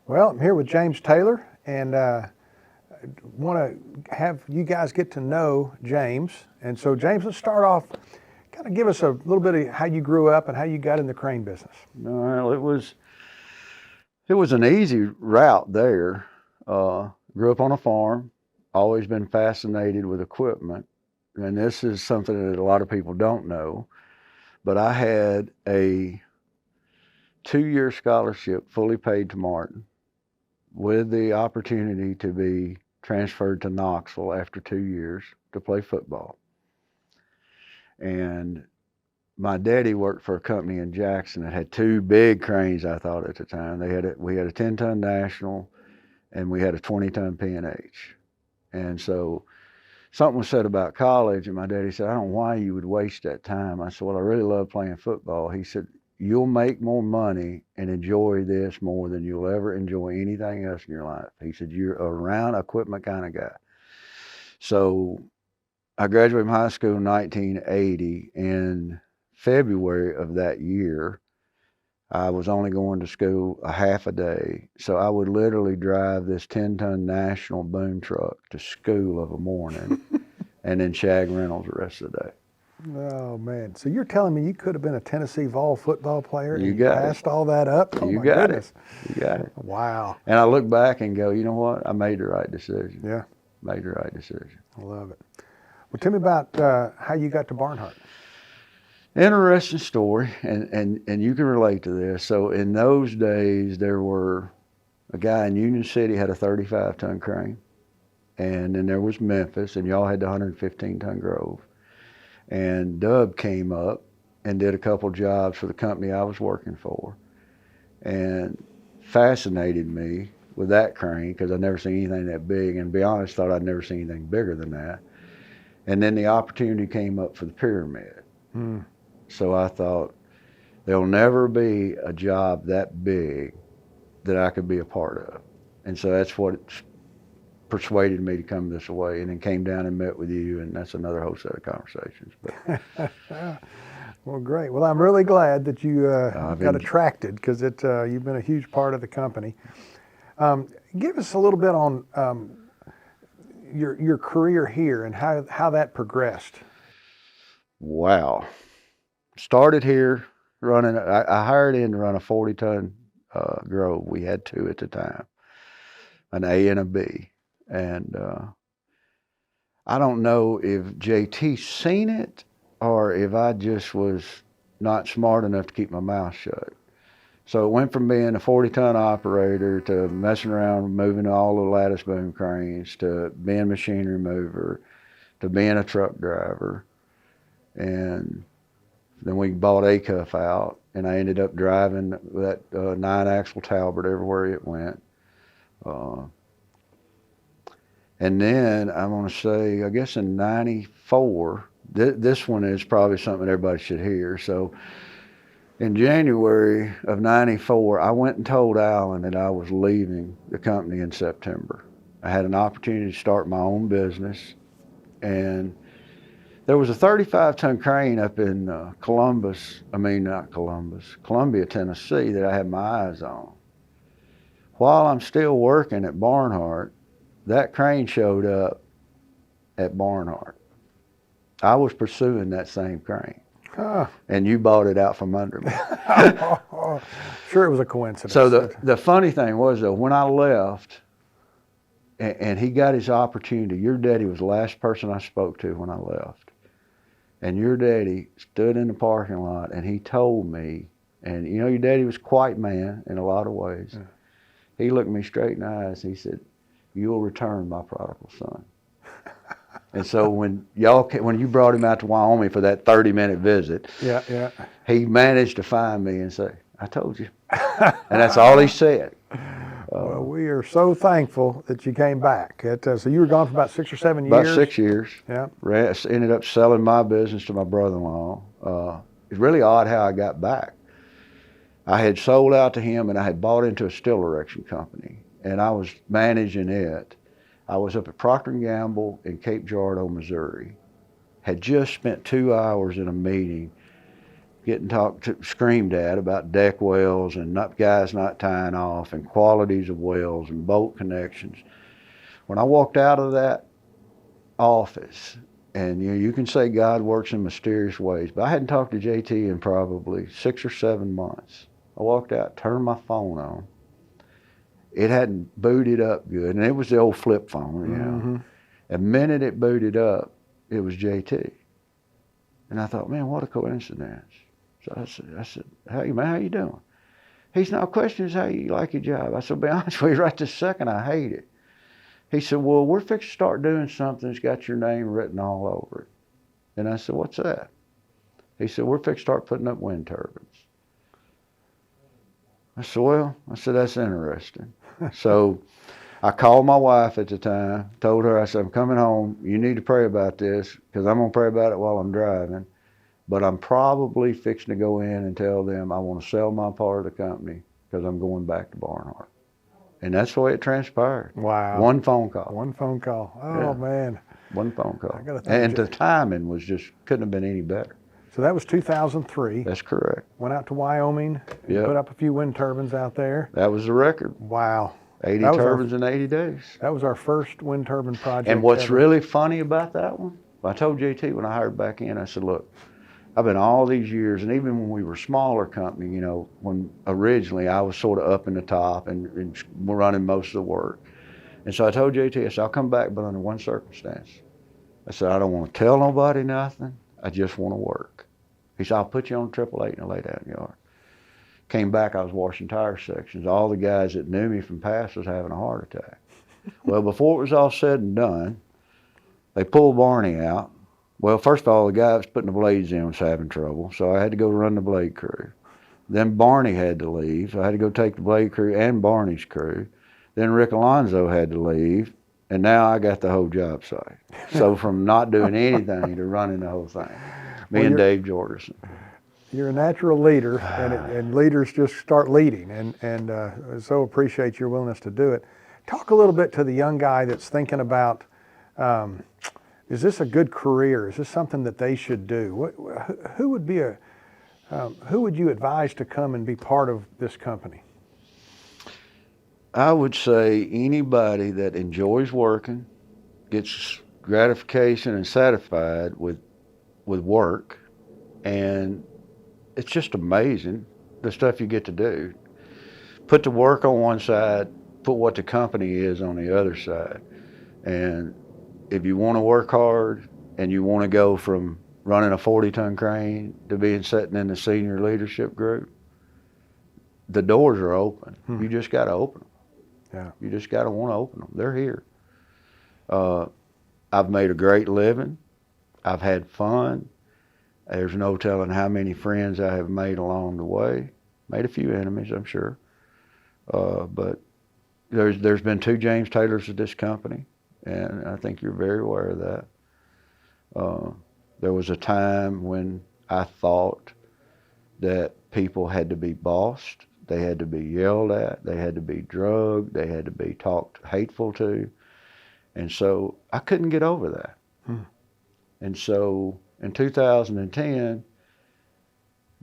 Well, I'm here with James Taylor, and want to have you guys get to know James. And so, James, let's start off. Kind of give us a little bit of how you grew up and how you got in the crane business. Well, it was an easy route there. Grew up on a farm, always been fascinated with equipment, and this is something that a lot of people don't know. But I had a 2-year scholarship fully paid to Martin with the opportunity to be transferred to Knoxville after 2 years to play football. And my daddy worked for a company in Jackson that had two big cranes, I thought at the time. We had a 10-ton National and we had a 20-ton P&H. And so something was said about college, and my daddy said, I don't know why you would waste that time. I said, well, I really love playing football. He said, you'll make more money and enjoy this more than you'll ever enjoy anything else in your life. He said, you're a around equipment kind of guy. So I graduated from high school in 1980. In February of that year, I was only going to school a half a day. So I would literally drive this 10-ton National boom truck to school of a morning and then shag rentals the rest of the day. Oh man! So you're telling me you could have been a Tennessee Vol football player You and you got it. passed all that up? Oh You my got it. goodness! You got it. Wow. And I look back and go, you know what? I made the right decision. Yeah, Made the right decision. I love it. Well, tell me about how you got to Barnhart. Interesting story, and you can relate to this. So in those days, there were a guy in Union City had a 35-ton crane, and then there was Memphis, and y'all had the 115-ton Grove. And Dub came up and did a couple jobs for the company I was working for, and fascinated me with that crane because I'd never seen anything that big, and to be honest, thought I'd never seen anything bigger than that. And then the opportunity came up for the Pyramid. Mm. So I thought, there'll never be a job that big that I could be a part of. And so that's what persuaded me to come this way, and then came down and met with you, and that's another whole set of conversations. But Well, great. Well, I'm really glad that you I've got en- attracted because you've been a huge part of the company. Give us a little bit on your career here and how that progressed. wow. Started here running, I hired in to run a 40-ton Grove. We had two at the time, an A and a B. And I don't know if JT seen it or if I just was not smart enough to keep my mouth shut. So it went from being a 40-ton operator to messing around moving all the lattice boom cranes to being machinery mover to being a truck driver. And then we bought A-Cuff out, and I ended up driving that 9-axle Talbot everywhere it went. Uh, and then I'm going to say, I guess in 94, this one is probably something everybody should hear. So in January of 94, I went and told Alan that I was leaving the company in September. I had an opportunity to start my own business, and there was a 35-ton crane up in Columbia, Tennessee that I had my eyes on. While I'm still working at Barnhart, that crane showed up at Barnhart. I was pursuing that same crane, Huh. and you bought it out from under me. Sure, it was a coincidence. So the funny thing was, though, when I left, and he got his opportunity, your daddy was the last person I spoke to when I left. And your daddy stood in the parking lot and he told me, and you know, your daddy was quite man in a lot of ways. Yeah. He looked me straight in the eyes and he said, you'll return my prodigal son. And so when you brought him out to Wyoming for that 30-minute visit, yeah, he managed to find me and say, I told you. And that's all he said. Well, we are so thankful that you came back. So you were gone for about 6 or 7 years? About 6 years. Yeah. Ended up selling my business to my brother-in-law. It's really odd how I got back. I had sold out to him and I had bought into a steel erection company, and I was managing it. I was up at Procter & Gamble in Cape Girardeau, Missouri. Had just spent 2 hours in a meeting getting screamed at about deck wells and guys not tying off and qualities of wells and bolt connections. When I walked out of that office, and you can say God works in mysterious ways, but I hadn't talked to JT in probably 6 or 7 months. I walked out, turned my phone on. It hadn't booted up good, and it was the old flip phone, you know. Mm-hmm. The minute it booted up, it was JT. And I thought, man, what a coincidence. So I said, hey, man, how you doing? He said, no, question is how you like your job. I said, be honest with you, right this second, I hate it. He said, well, we're fixing to start doing something that's got your name written all over it. And I said, what's that? He said, we're fixing to start putting up wind turbines. I said, well, that's interesting. So I called my wife at the time, told her, I said, I'm coming home. You need to pray about this because I'm going to pray about it while I'm driving. But I'm probably fixing to go in and tell them I want to sell my part of the company because I'm going back to Barnhart. And that's the way it transpired. Wow. One phone call. One phone call. Oh, Yeah. man. One phone call. I gotta think And the timing was just, couldn't have been any better. So that was 2003. That's correct. Went out to Wyoming, Yep. put up a few wind turbines out there. That was the record. Wow. 80 That was turbines in 80 days. That was our first wind turbine project And what's ever. really funny about that one, I told JT when I hired back in, I said, look, I've been all these years, and even when we were a smaller company, you know, when originally I was sort of up in the top and running most of the work. And so I told JT, I said, I'll come back, but under one circumstance. I said, I don't want to tell nobody nothing. I just want to work. He said, I'll put you on 888 in a lay-down yard. Came back, I was washing tire sections. All the guys that knew me from past was having a heart attack. Well, before it was all said and done, they pulled Barney out. Well, first of all, the guy that was putting the blades in was having trouble, so I had to go run the blade crew. Then Barney had to leave, so I had to go take the blade crew and Barney's crew. Then Rick Alonzo had to leave, and now I got the whole job site. So from not doing anything to running the whole thing, me and Dave Jorgensen. You're a natural leader, and leaders just start leading, and so appreciate your willingness to do it. Talk a little bit to the young guy that's thinking about, is this a good career? Is this something that they should do? Who would be who would you advise to come and be part of this company? I would say anybody that enjoys working, gets gratification and satisfied with work, and it's just amazing the stuff you get to do. Put the work on one side, put what the company is on the other side. And if you want to work hard and you want to go from running a 40-ton crane to sitting in the senior leadership group, the doors are open. You just got to open them. Yeah. You just got to want to open them. They're here. I've made a great living. I've had fun. There's no telling how many friends I have made along the way. Made a few enemies, I'm sure. But there's been 2 James Taylors at this company, and I think you're very aware of that. There was a time when I thought that people had to be bossed, they had to be yelled at, they had to be drugged, they had to be talked hateful to, and so I couldn't get over that. And so in 2010,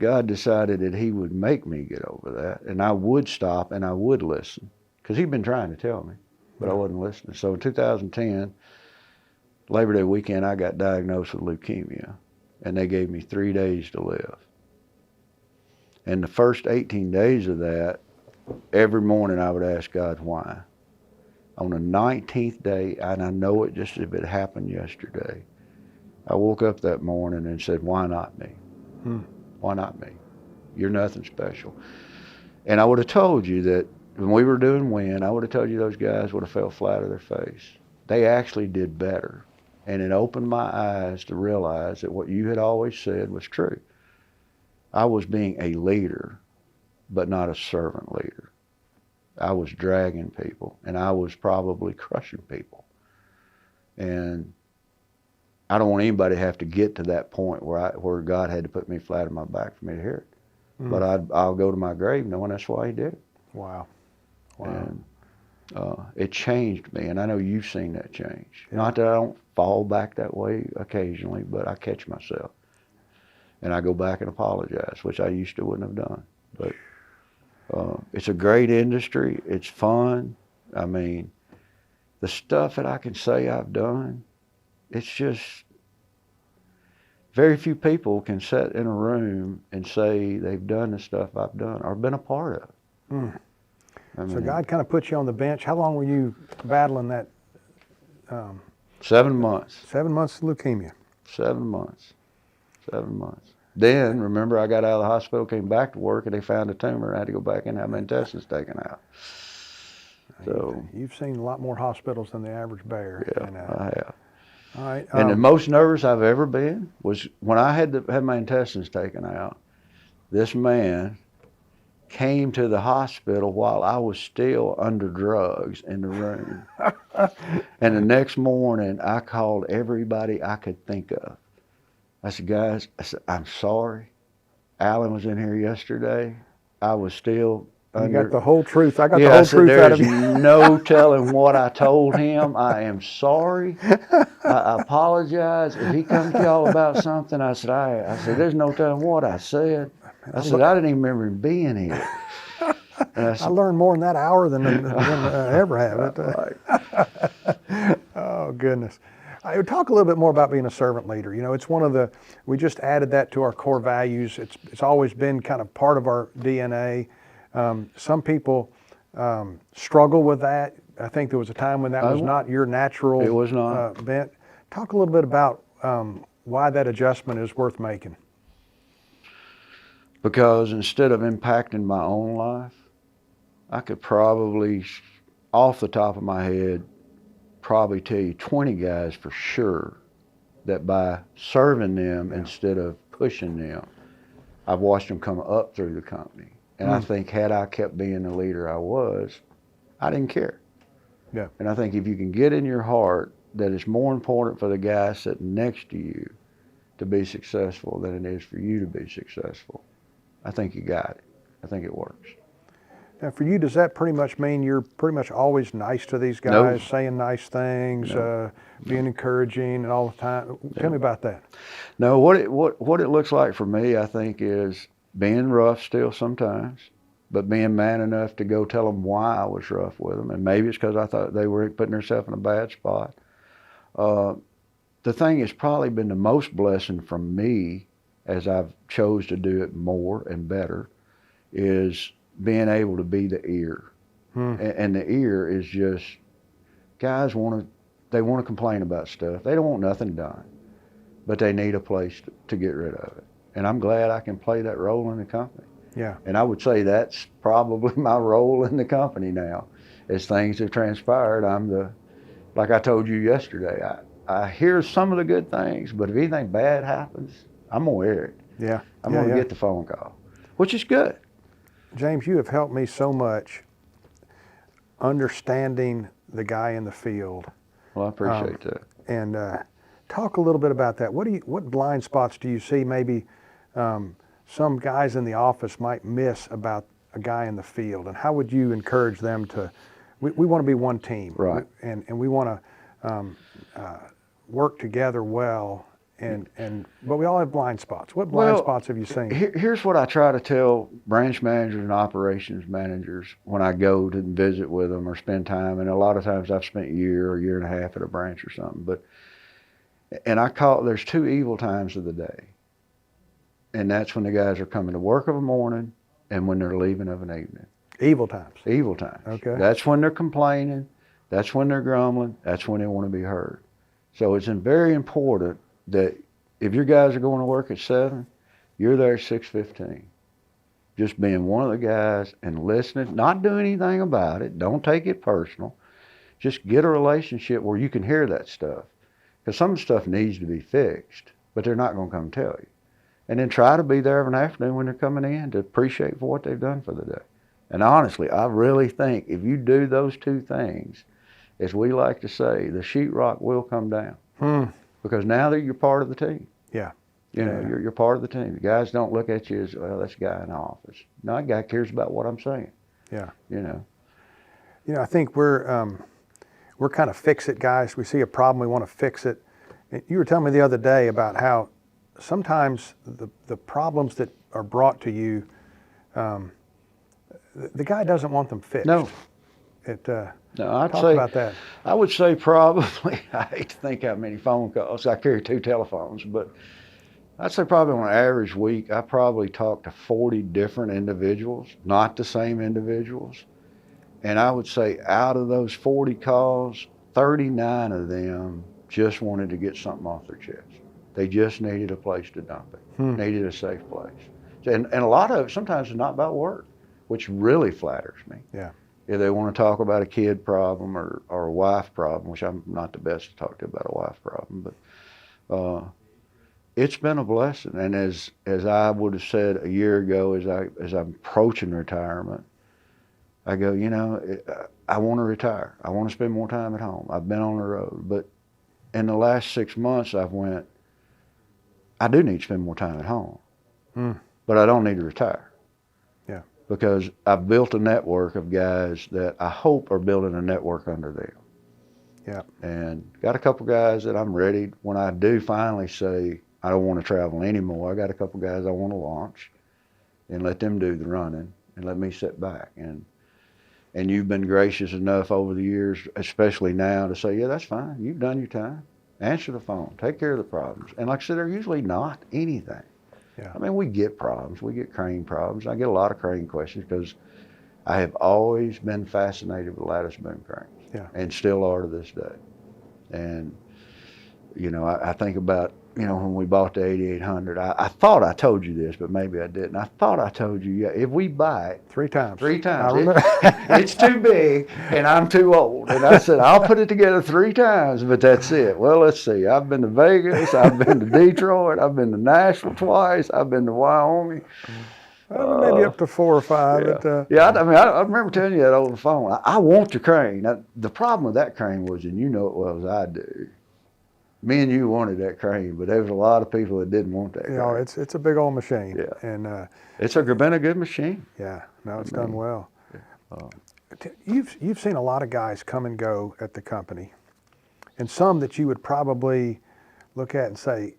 God decided that he would make me get over that, and I would stop and I would listen, because he'd been trying to tell me, but I wasn't listening. So in 2010, Labor Day weekend, I got diagnosed with leukemia, and they gave me 3 days to live. And the first 18 days of that, every morning I would ask God why. On the 19th day, and I know it just as if it happened yesterday, I woke up that morning and said, why not me? Why not me? You're nothing special. And I would have told you that when we were doing wind, I would have told you those guys would have fell flat on their face. They actually did better. And it opened my eyes to realize that what you had always said was true. I was being a leader, but not a servant leader. I was dragging people, and I was probably crushing people. And I don't want anybody to have to get to that point where God had to put me flat on my back for me to hear it. But I'll go to my grave knowing that's why he did it. Wow. And it changed me, and I know you've seen that change. Yeah. Not that I don't fall back that way occasionally, but I catch myself. and I go back and apologize, which I used to wouldn't have done. But it's a great industry. It's fun. I mean, the stuff that I can say I've done, it's just very few people can sit in a room and say they've done the stuff I've done or been a part of. Mm. I So mean, God kind of put you on the bench. How long were you battling that? 7 months. 7 months of leukemia. 7 months. 7 months. Then, remember, I got out of the hospital, came back to work, and they found a tumor. I had to go back and have my intestines taken out. So, You've seen a lot more hospitals than the average bear. yeah, And, I have. all right. And the most nervous I've ever been was when I had to have my intestines taken out. This man came to the hospital while I was still under drugs in the room. And the next morning, I called everybody I could think of. I said, guys, I'm sorry. Alan was in here yesterday. I was still you under. got the whole truth. I got the Yeah, whole I said, truth out of there's you. no telling what I told him. I am sorry. I apologize. If he comes to y'all about something, I said, there's no telling what I said. I said, I didn't even remember him being here. And I learned more in that hour than I ever have. Right. Oh, goodness. I would talk a little bit more about being a servant leader. You know, it's one of the, we just added that to our core values. It's always been kind of part of our DNA. Some people struggle with that. I think there was a time when that was not your natural It was not. bent. Talk a little bit about why that adjustment is worth making. Because instead of impacting my own life, I could probably, off the top of my head, probably tell you 20 guys for sure that by serving them instead of pushing them, I've watched them come up through the company. And I think had I kept being the leader I was, I didn't care. Yeah. And I think if you can get in your heart that it's more important for the guy sitting next to you to be successful than it is for you to be successful, I think you got it. I think it works. Now, for you, does that pretty much mean you're pretty much always nice to these guys, No. saying nice things, being encouraging and all the time? Tell me about that. No, what it looks like for me, I think, is being rough still sometimes, but being man enough to go tell them why I was rough with them. And maybe it's because I thought they were putting themselves in a bad spot. The thing that's probably been the most blessing from me as I've chose to do it more and better is being able to be the ear. And the ear is just, guys want to complain about stuff. They don't want nothing done, but they need a place to get rid of it. And I'm glad I can play that role in the company. Yeah. And I would say that's probably my role in the company now. As things have transpired, like I told you yesterday, I hear some of the good things, but if anything bad happens, I'm going to hear it. Yeah. I'm going to get the phone call, which is good. James, you have helped me so much understanding the guy in the field. Well, I appreciate that. And talk a little bit about that. What blind spots do you see maybe some guys in the office might miss about a guy in the field? And how would you encourage them to, we want to be one team. Right. And we want to work together well. But we all have blind spots. What blind spots have you seen? Here's what I try to tell branch managers and operations managers when I go to visit with them or spend time. And a lot of times I've spent a year and a half at a branch or something. And I call it, there's two evil times of the day. And that's when the guys are coming to work of a morning and when they're leaving of an evening. Evil times. Evil times. Okay. That's when they're complaining. That's when they're grumbling. That's when they want to be heard. So it's very important that if your guys are going to work at 7, you're there at 6:15. Just being one of the guys and listening, not doing anything about it. Don't take it personal. Just get a relationship where you can hear that stuff. Because some stuff needs to be fixed, but they're not going to come tell you. And then try to be there every afternoon when they're coming in to appreciate for what they've done for the day. And honestly, I really think if you do those two things, as we like to say, the sheetrock will come down. Because now that you're part of the team. Yeah. You know, you're part of the team. The guys don't look at you as, well, that's a guy in the office. No, that guy cares about what I'm saying. Yeah. You know. You know, I think we're kind of fix-it guys. We see a problem, we want to fix it. You were telling me the other day about how sometimes the problems that are brought to you, the guy doesn't want them fixed. No. No, Talk about that. I would say probably, I hate to think how many phone calls. I carry 2 telephones, but I'd say probably on an average week, I probably talk to 40 different individuals, not the same individuals. And I would say out of those 40 calls, 39 of them just wanted to get something off their chest. They just needed a place to dump it, needed a safe place. And a lot of it sometimes is not about work, which really flatters me. Yeah. If they want to talk about a kid problem or a wife problem, which I'm not the best to talk to about a wife problem, but it's been a blessing. And as I would have said a year ago, as I'm approaching retirement, I go, I want to retire. I want to spend more time at home. I've been on the road, but in the last 6 months, I do need to spend more time at home, but I don't need to retire. Yeah. Because I've built a network of guys that I hope are building a network under them. Yeah. And got a couple guys that I'm ready when I do finally say I don't want to travel anymore. I got a couple guys I want to launch and let them do the running and let me sit back. And you've been gracious enough over the years, especially now, to say, yeah, that's fine. You've done your time. Answer the phone. Take care of the problems. And like I said, they're usually not anything. Yeah. I mean, we get problems. We get crane problems. I get a lot of crane questions because I have always been fascinated with lattice boom cranes. Yeah. And still are to this day. And, I think about, when we bought the 8800, I thought I told you this, but maybe I didn't. I thought I told you, yeah, if we buy it. 3 times. 3 times. I remember. It's too big and I'm too old. And I said, I'll put it together 3 times, but that's it. Well, let's see. I've been to Vegas. I've been to Detroit. I've been to Nashville twice. I've been to Wyoming. Maybe up to 4 or 5. Yeah, But, I remember telling you that over the phone. I want the crane. Now, the problem with that crane was, and you know it well as I do, me and you wanted that crane, but there was a lot of people that didn't want that crane. It's a big old machine. Yeah. And it's been a good machine. yeah, no, it's done well. You've seen a lot of guys come and go at the company, and some that you would probably look at and say,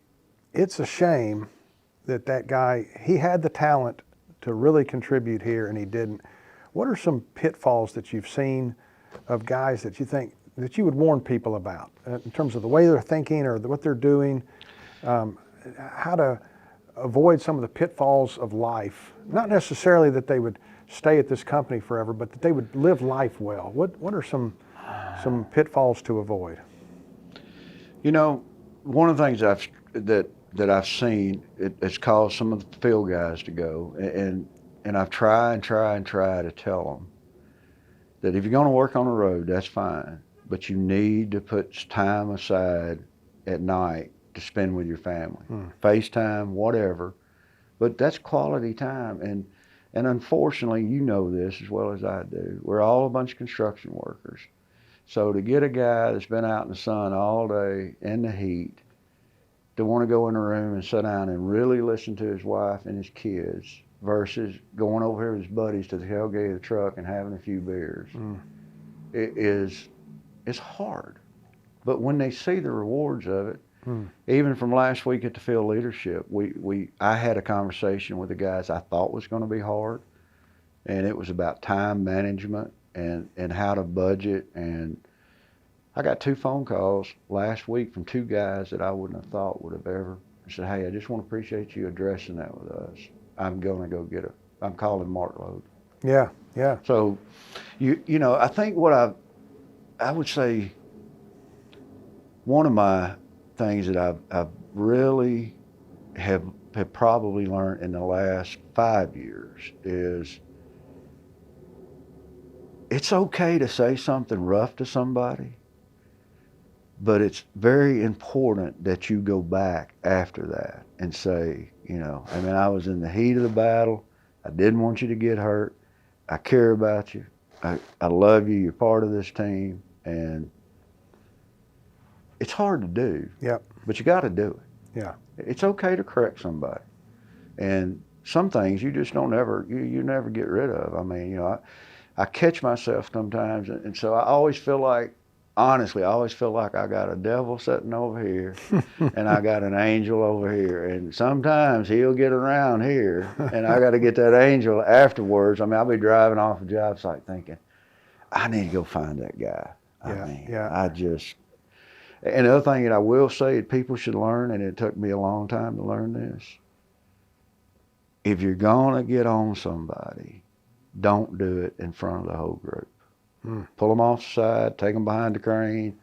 it's a shame that guy, he had the talent to really contribute here and he didn't. What are some pitfalls that you've seen of guys that you think that you would warn people about in terms of the way they're thinking or what they're doing, how to avoid some of the pitfalls of life? Not necessarily that they would stay at this company forever, but that they would live life well. What are some pitfalls to avoid? One of the things that I've seen, it's caused some of the field guys to go, and I've tried to tell them that if you're going to work on the road, that's fine, but you need to put time aside at night to spend with your family. FaceTime, whatever, but that's quality time. And unfortunately, you know this as well as I do, we're all a bunch of construction workers. So to get a guy that's been out in the sun all day in the heat to want to go in a room and sit down and really listen to his wife and his kids versus going over here with his buddies to the tailgate of the truck and having a few beers, it's hard. But when they see the rewards of it, even from last week at the field leadership, I had a conversation with the guys I thought was going to be hard, and it was about time management and how to budget. And I got 2 phone calls last week from 2 guys that I wouldn't have thought would have ever said, hey, I just want to appreciate you addressing that with us. I'm going to go I'm calling Mark Load. Yeah, yeah. So, I think what I would say, one of my things that I've really have probably learned in the last 5 years is it's okay to say something rough to somebody, but it's very important that you go back after that and say, I was in the heat of the battle. I didn't want you to get hurt. I care about you. I love you. You're part of this team. And it's hard to do. Yep. But you got to do it. Yeah. It's okay to correct somebody. And some things you just don't ever, you never get rid of. I catch myself sometimes. And so I always feel like honestly, I always feel like I got a devil sitting over here and I got an angel over here. And sometimes he'll get around here and I got to get that angel afterwards. I mean, I'll be driving off a job site thinking, I need to go find that guy. I mean, and the other thing that I will say that people should learn, and it took me a long time to learn this, if you're going to get on somebody, don't do it in front of the whole group. Pull them off the side, take them behind the crane,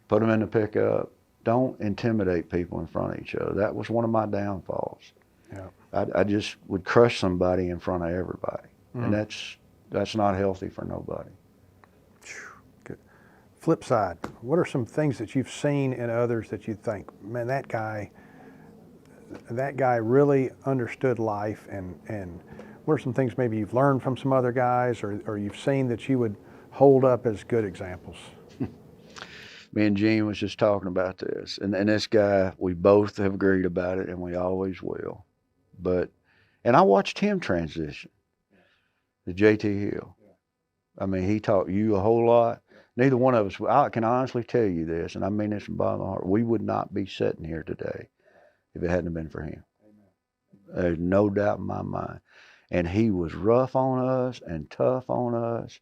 put them in the pickup. Don't intimidate people in front of each other. That was one of my downfalls. Yeah. I just would crush somebody in front of everybody, and that's not healthy for nobody. Good. Flip side, what are some things that you've seen in others that you think, man, that guy really understood life, and what are some things maybe you've learned from some other guys or you've seen that you would hold up as good examples? Me and Gene was just talking about this, and this guy, we both have agreed about it, and we always will. And I watched him transition to JT Hill. I mean, he taught you a whole lot. Neither one of us, I can honestly tell you this, and I mean this from the bottom of my heart, we would not be sitting here today if it hadn't been for him. There's no doubt in my mind. And he was rough on us and tough on us,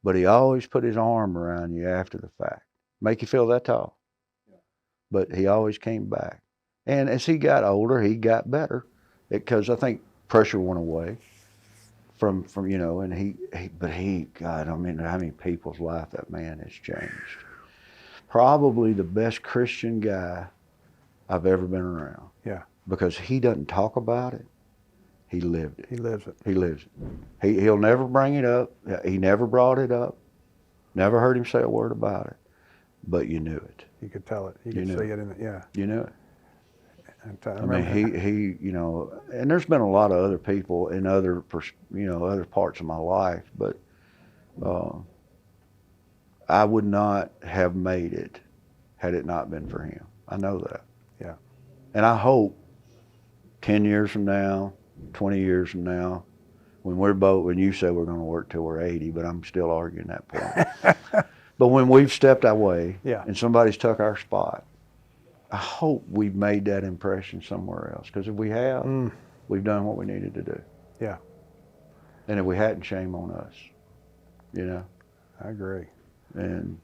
but he always put his arm around you after the fact. Make you feel that tall. But he always came back. And as he got older, he got better because I think pressure went away from and he, God, I mean, how many people's life that man has changed. Probably the best Christian guy I've ever been around. Yeah. Because he doesn't talk about it. He lived it. He lives it. He lives it. He'll never bring it up. He never brought it up. Never heard him say a word about it. But you knew it. You could tell it. You could see it in it. Yeah. You knew it. I mean, he, and there's been a lot of other people in other parts of my life, but I would not have made it had it not been for him. I know that. Yeah. And I hope 10 years from now, 20 years from now, when you say we're going to work till we're 80, but I'm still arguing that point. But when we've stepped away and somebody's took our spot, I hope we've made that impression somewhere else. Because if we have, we've done what we needed to do. Yeah. And if we hadn't, shame on us. I agree. And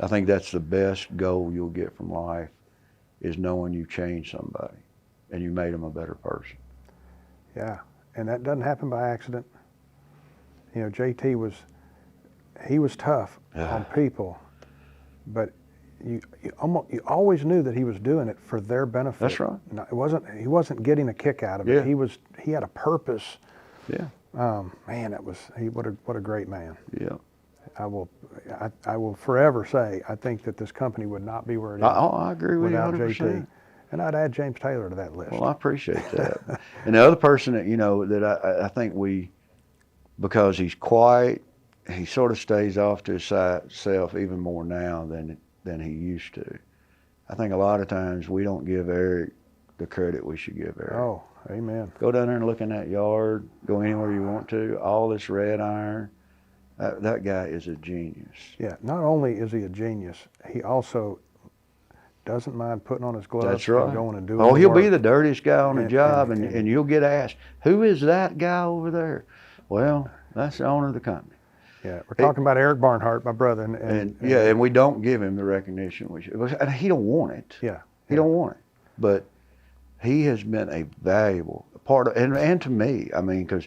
I think that's the best goal you'll get from life, is knowing you changed somebody and you made them a better person. Yeah. And that doesn't happen by accident. JT was tough on people, but you always knew that he was doing it for their benefit. That's right. No, he wasn't getting a kick out of it. He had a purpose. Yeah. Man, what a great man. Yeah. I will forever say I think that this company would not be where it is. I agree with you without 100%. JT. And I'd add James Taylor to that list. Well, I appreciate that. And the other person that that I think because he's quiet, he sort of stays off to himself even more now than he used to. I think a lot of times we don't give Eric the credit we should give Eric. Oh, amen. Go down there and look in that yard. Go anywhere you want to. All this red iron. That guy is a genius. Yeah. Not only is he a genius, he also doesn't mind putting on his gloves. That's right. And going and doing he'll work. be the dirtiest guy on the job, and you'll get asked, who is that guy over there? Well, that's the owner of the company. Yeah, we're talking about Eric Barnhart, my brother. And we don't give him the recognition we should. And he don't want it. Yeah. He don't want it. But he has been a valuable part of, and to me, I mean, because,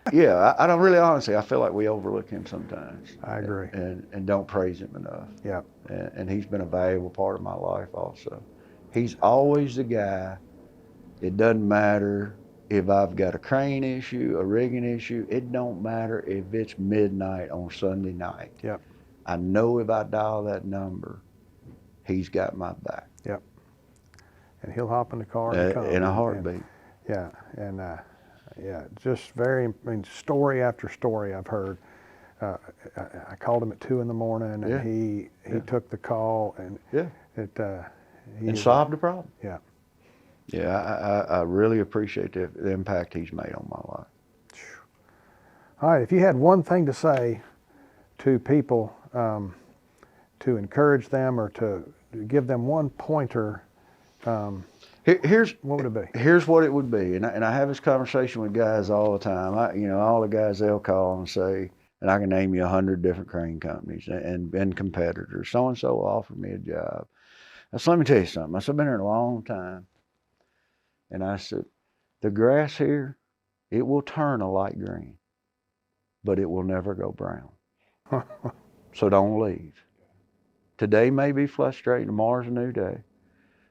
I don't really honestly, I feel like we overlook him sometimes. I agree. And don't praise him enough. Yeah. And he's been a valuable part of my life also. He's always the guy. It doesn't matter if I've got a crane issue, a rigging issue. It don't matter if it's midnight on Sunday night. Yep. I know if I dial that number, he's got my back. Yep. And he'll hop in the car and come. In a heartbeat. Just story after story I've heard. I called him at 2 a.m. and he took the call and and solved the problem. Yeah. Yeah, I really appreciate the impact he's made on my life. All right, if you had one thing to say to people to encourage them or to give them one pointer, Here's what would it be? Here's what it would be, and I have this conversation with guys all the time. All the guys, they'll call and say, and I can name you 100 different crane companies and competitors. So and so offered me a job. I said, let me tell you something. I said, I've been here a long time, and I said, the grass here, it will turn a light green, but it will never go brown. So don't leave. Today may be frustrating. Tomorrow's a new day.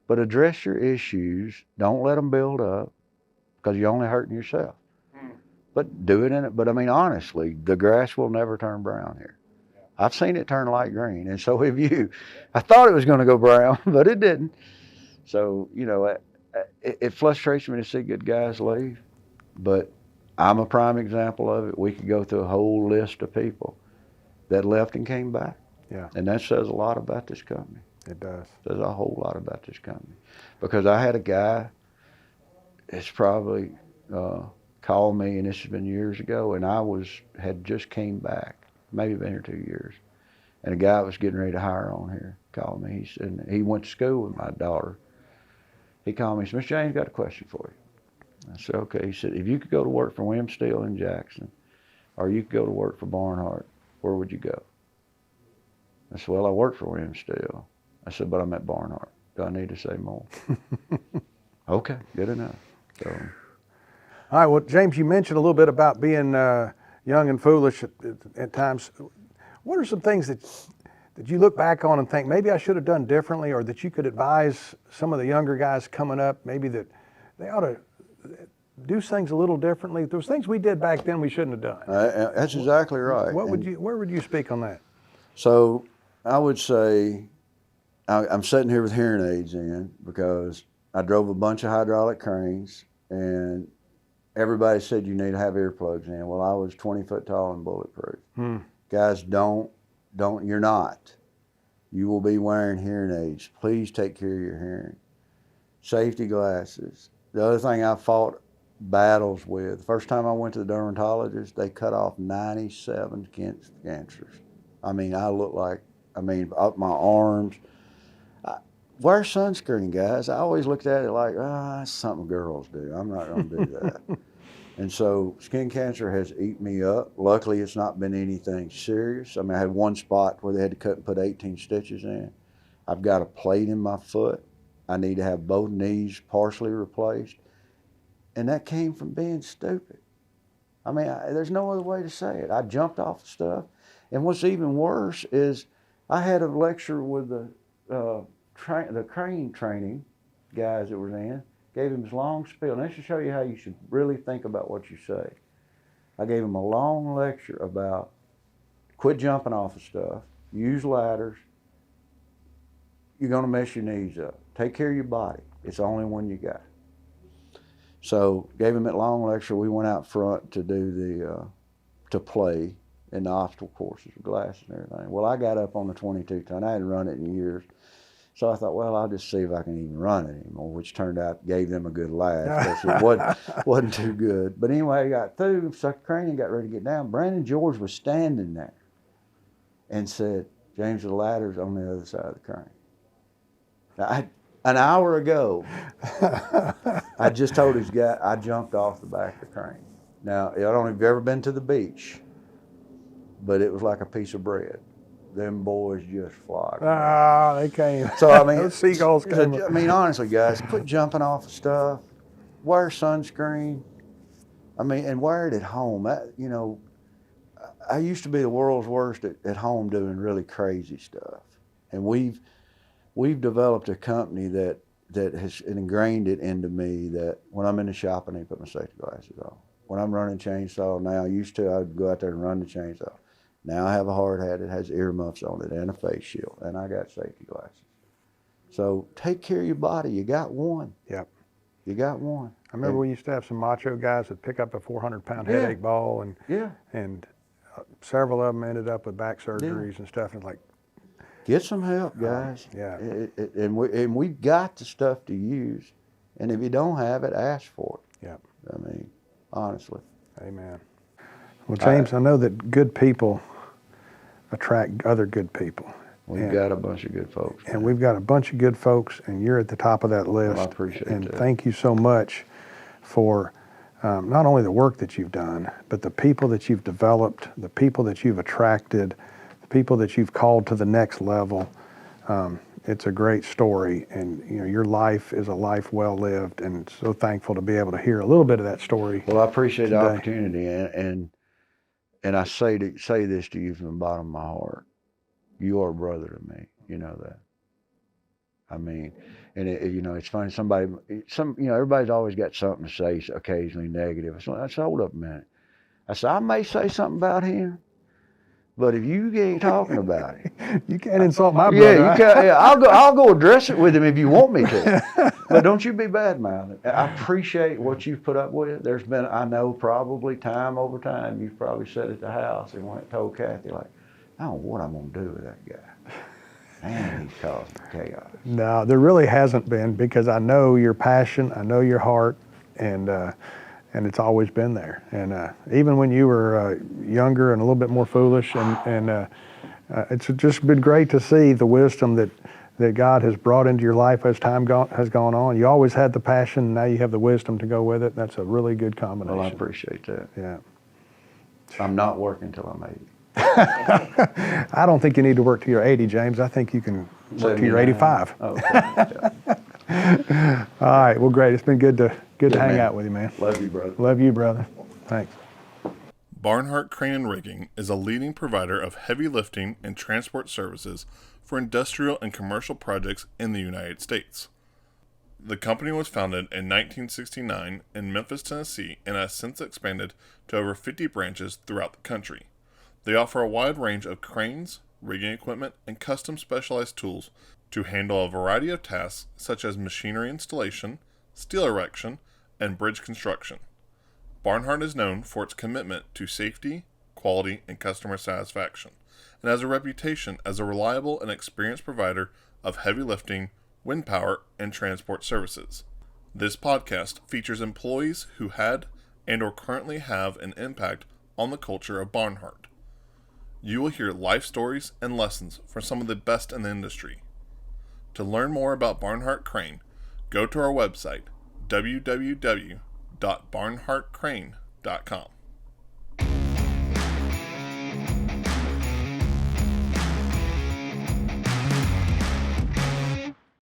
But address your issues. Don't let them build up because you're only hurting yourself. But do it in it. But I mean, honestly, the grass will never turn brown here. I've seen it turn light green, and so have you. I thought it was going to go brown, but it didn't. So, it frustrates me to see good guys leave, but I'm a prime example of it. We could go through a whole list of people that left and came back. Yeah. And that says a lot about this company. It does. Says a whole lot about this company. Because I had a guy that's probably called me, and this has been years ago, and had just came back, maybe been here 2 years. And a guy was getting ready to hire on here called me. He said, he went to school with my daughter. He called me and said, Mr. James, got a question for you. I said, okay. He said, if you could go to work for William Steel in Jackson, or you could go to work for Barnhart, where would you go? I said, well, I work for William Steel. I said, but I'm at Barnhart. Do I need to say more? Okay, good enough. So, all right, well, James, you mentioned a little bit about being young and foolish at times. What are some things that you look back on and think maybe I should have done differently, or that you could advise some of the younger guys coming up, maybe that they ought to do things a little differently? There was things we did back then we shouldn't have done. that's exactly right. Where would you speak on that? So I would say I'm sitting here with hearing aids in because I drove a bunch of hydraulic cranes, and everybody said you need to have earplugs in. Well, I was 20 foot tall and bulletproof. Guys, you're not. You will be wearing hearing aids. Please take care of your hearing. Safety glasses. The other thing I fought battles with, the first time I went to the dermatologist, they cut off 97 cancers. I mean, up my arms. Wear sunscreen, guys. I always looked at it like, that's something girls do. I'm not going to do that. And so skin cancer has eaten me up. Luckily, it's not been anything serious. I mean, I had one spot where they had to cut and put 18 stitches in. I've got a plate in my foot. I need to have both knees partially replaced. And that came from being stupid. I mean, there's no other way to say it. I jumped off the stuff. And what's even worse is I had a lecture with the crane training guys that were in. Gave him his long spiel. And that should show you how you should really think about what you say. I gave him a long lecture about quit jumping off of stuff, use ladders, you're going to mess your knees up. Take care of your body. It's the only one you got. So gave him that long lecture. We went out front to do to play in the obstacle courses with glasses and everything. Well, I got up on the 22 ton. I hadn't run it in years. So I thought, well, I'll just see if I can even run it anymore, which turned out gave them a good laugh because it wasn't too good. But anyway, I got through, sucked the crane and got ready to get down. Brandon George was standing there and said, James, the ladder's on the other side of the crane. Now, an hour ago, I just told his guy I jumped off the back of the crane. Now, I don't know if you've ever been to the beach, but it was like a piece of bread. Them boys just flocked. They came. So, I mean, those seagulls came. I mean, honestly, guys, quit jumping off of stuff. Wear sunscreen. I mean, and wear it at home. I used to be the world's worst at home doing really crazy stuff. And we've developed a company that has ingrained it into me that when I'm in the shop, I need to put my safety glasses on. When I'm running chainsaw now, I'd go out there and run the chainsaw. Now I have a hard hat that has earmuffs on it and a face shield, and I got safety glasses. So take care of your body. You got one. Yep. You got one. I remember we used to have some macho guys that pick up a 400-pound headache ball, and several of them ended up with back surgeries and stuff. And like, get some help, guys. And we've got the stuff to use, and if you don't have it, ask for it. Yep. I mean, honestly. Amen. Well, James, I know that good people attract other good people. We've got a bunch of good folks. And we've got a bunch of good folks, and you're at the top of that list. Well, I appreciate and that. Thank you so much for not only the work that you've done, but the people that you've developed, the people that you've attracted, the people that you've called to the next level. It's a great story, and your life is a life well lived, and so thankful to be able to hear a little bit of that story. Well, I appreciate today. the opportunity, and I say this to you from the bottom of my heart. You are a brother to me. You know that. I mean, and it's funny. Everybody's always got something to say, occasionally negative. I said, hold up a minute. I said, I may say something about him, but if you ain't talking about it, you can't insult my brother. Yeah, you can. Yeah, I'll go address it with him if you want me to. But don't you be bad-mouthed. I appreciate what you've put up with. There's been, I know, probably time over time, you've probably sat at the house and went and told Kathy, like, I don't know what I'm going to do with that guy. Man, he's causing chaos. No, there really hasn't been, because I know your passion, I know your heart, and it's always been there. And even when you were younger and a little bit more foolish, and it's just been great to see the wisdom that God has brought into your life as time has gone on. You always had the passion, and now you have the wisdom to go with it. That's a really good combination. Well, I appreciate that. Yeah. I'm not working till I'm 80. I don't think you need to work till you're 80, James. I think you can work till you're 85. Okay. Yeah. All right. Well, great. It's been good to hang man. out with you, man. Love you, brother. Love you, brother. Thanks. Barnhart Crane and Rigging is a leading provider of heavy lifting and transport services for industrial and commercial projects in the United States. The company was founded in 1969 in Memphis, Tennessee, and has since expanded to over 50 branches throughout the country. They offer a wide range of cranes, rigging equipment, and custom specialized tools to handle a variety of tasks such as machinery installation, steel erection, and bridge construction. Barnhart is known for its commitment to safety, quality, and customer satisfaction, and has a reputation as a reliable and experienced provider of heavy lifting, wind power, and transport services. This podcast features employees who had and or currently have an impact on the culture of Barnhart. You will hear life stories and lessons from some of the best in the industry. To learn more about Barnhart Crane, go to our website, www.barnhartcrane.com.